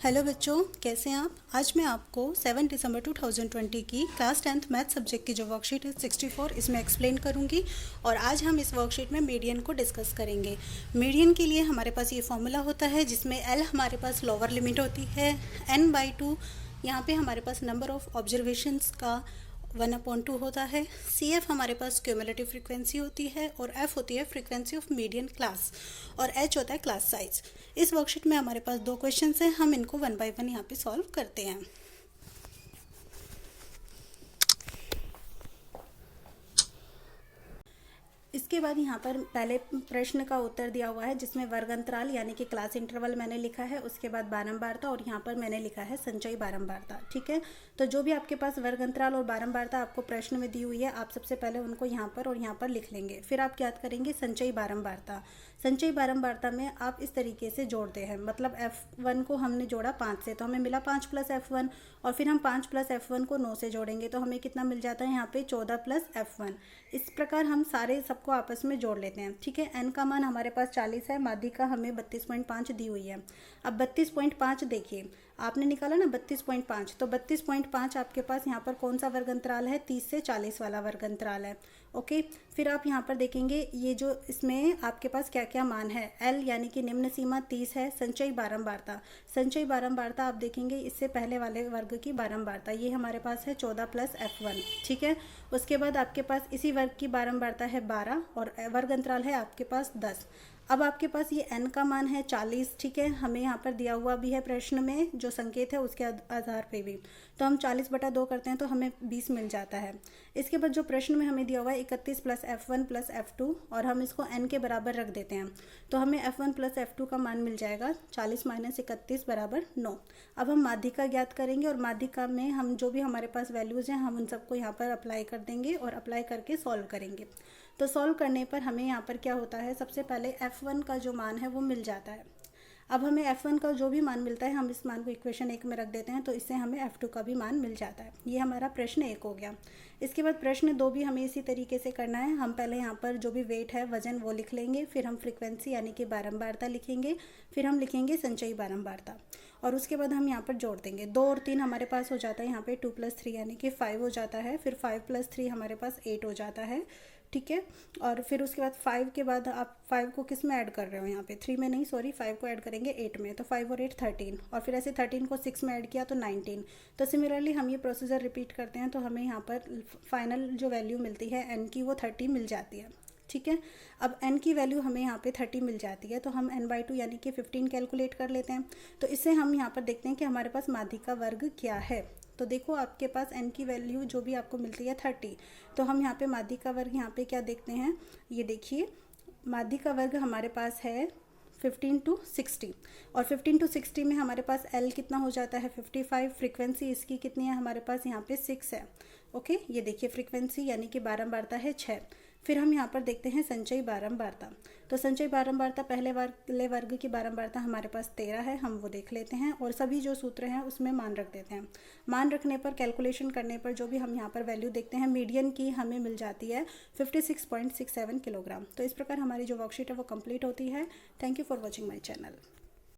Hello बच्चों, कैसे हैं आप। आज मैं आपको 7 दिसंबर 2020 की क्लास 10th मैथ सब्जेक्ट की जो वर्कशीट है 64 इसमें एक्सप्लेन करूंगी। और आज हम इस वर्कशीट में मीडियन को डिस्कस करेंगे। मीडियन के लिए हमारे पास ये फॉर्मूला होता है जिसमें एल हमारे पास लोअर लिमिट होती है, n/2 यहाँ पे हमारे पास नंबर ऑफ ऑब्जर्वेशंस का 1/2 होता है, CF हमारे पास क्यूमुलेटिव फ्रीक्वेंसी होती है और F होती है फ्रीक्वेंसी ऑफ मीडियन क्लास और H होता है क्लास साइज। इस वर्कशीट में हमारे पास 2 क्वेश्चंस हैं, हम इनको 1 बाय 1 यहाँ पे सॉल्व करते हैं। इसके बाद यहाँ पर पहले प्रश्न का उत्तर दिया हुआ है जिसमें वर्ग अंतराल यानी कि क्लास इंटरवल मैंने लिखा है, उसके बाद बारंबारता और यहाँ पर मैंने लिखा है संचयी बारंबारता। ठीक है, तो जो भी आपके पास वर्ग अंतराल और बारंबारता आपको प्रश्न में दी हुई है, आप सबसे पहले उनको यहाँ पर और यहाँ पर लिख लेंगे। फिर आप याद करेंगे संचयी बारंबारता। संचयी बारंबारता में आप इस तरीके से जोड़ते हैं, मतलब F1 को हमने जोड़ा 5 से तो हमें मिला 5 + F1 और फिर हम 5 + F1 को 9 से जोड़ेंगे तो हमें कितना मिल जाता है यहाँ पे 14 + F1। इस प्रकार हम सारे सबको आपस में जोड़ लेते हैं। ठीक है, n का मान हमारे पास 40 है, माध्यिका हमें 32.5 दी हुई है। अब 32.5 देखिए, आपने निकाला ना 32.5, तो 32.5 आपके पास यहाँ पर कौन सा वर्ग अंतराल है, 30 से 40 वाला वर्ग अंतराल है। ओके, फिर आप यहाँ पर देखेंगे ये जो इसमें आपके पास क्या क्या मान है। L यानी कि निम्न सीमा 30 है। संचयी बारंबारता, संचयी बारंबारता आप देखेंगे इससे पहले वाले वर्ग की बारंबारता ये हमारे पास है 14 + F1। ठीक है, उसके बाद आपके पास इसी वर्ग की बारंबारता है 12 और वर्ग अंतराल है आपके पास 10। अब आपके पास ये n का मान है 40। ठीक है, हमें यहाँ पर दिया हुआ भी है प्रश्न में जो संकेत है उसके आधार पे भी, तो हम 40/2 करते हैं तो हमें 20 मिल जाता है। इसके बाद जो प्रश्न में हमें दिया हुआ है 31 + F1 + F2 और हम इसको n के बराबर रख देते हैं तो हमें F1 + F2 का मान मिल जाएगा 40 - 31 = 9। अब हम माध्यिका ज्ञात करेंगे और माध्यिका में हम जो भी हमारे पास वैल्यूज़ हैं हम उन सबको यहाँ पर अप्लाई कर देंगे और अप्लाई करके सॉल्व करेंगे। तो सॉल्व करने पर हमें यहाँ पर क्या होता है, सबसे पहले F1 का जो मान है वो मिल जाता है। अब हमें F1 का जो भी मान मिलता है हम इस मान को इक्वेशन 1 में रख देते हैं तो इससे हमें F2 का भी मान मिल जाता है। ये हमारा प्रश्न 1 हो गया। इसके बाद प्रश्न 2 भी हमें इसी तरीके से करना है। हम पहले यहाँ पर जो भी वेट है वजन वो लिख लेंगे, फिर हम फ्रीक्वेंसी यानी कि बारंबारता लिखेंगे, फिर हम लिखेंगे संचयी बारंबारता और उसके बाद हम यहाँ पर जोड़ देंगे। 2 और 3 हमारे पास हो जाता है, यहाँ पे 2 + 3 यानी कि 5 हो जाता है, फिर 5 + 3 हमारे पास 8 हो जाता है। ठीक है, और फिर उसके बाद 5 के बाद आप 5 को किस में ऐड कर रहे हो, यहाँ पे 3 में नहीं, सॉरी 5 को ऐड करेंगे 8 में, तो 5 और 8 13 और फिर ऐसे 13 को 6 में ऐड किया तो 19। तो सिमिलरली हम ये प्रोसीजर रिपीट करते हैं तो हमें यहाँ पर फाइनल जो वैल्यू मिलती है n की वो 30 मिल जाती है। ठीक है, अब n की वैल्यू हमें यहाँ पे 30 मिल जाती है तो हम n/2 यानी कि 15 कैलकुलेट कर लेते हैं। तो इससे हम यहाँ पर देखते हैं कि हमारे पास माध्यिका वर्ग क्या है। तो देखो आपके पास n की वैल्यू जो भी आपको मिलती है 30, तो हम यहाँ पे माध्यिका वर्ग यहाँ पे क्या देखते हैं, ये देखिए माध्यिका वर्ग हमारे पास है 15 to 60 और 15 to 60 में हमारे पास L कितना हो जाता है 55। फ्रीक्वेंसी इसकी कितनी है हमारे पास यहाँ पे 6 है। ओके, ये देखिए फ्रीक्वेंसी यानी कि बारंबारता है 6। फिर हम यहाँ पर देखते हैं संचयी बारंबारता। तो संचयी बारंबारता पहले वाले वर्ग की बारंबारता हमारे पास 13 है, हम वो देख लेते हैं और सभी जो सूत्र हैं उसमें मान रख देते हैं। मान रखने पर कैलकुलेशन करने पर जो भी हम यहाँ पर वैल्यू देखते हैं मीडियन की हमें मिल जाती है 56.67 किलोग्राम। तो इस प्रकार हमारी जो वर्कशीट है वो कंप्लीट होती है। Thank you for watching my channel.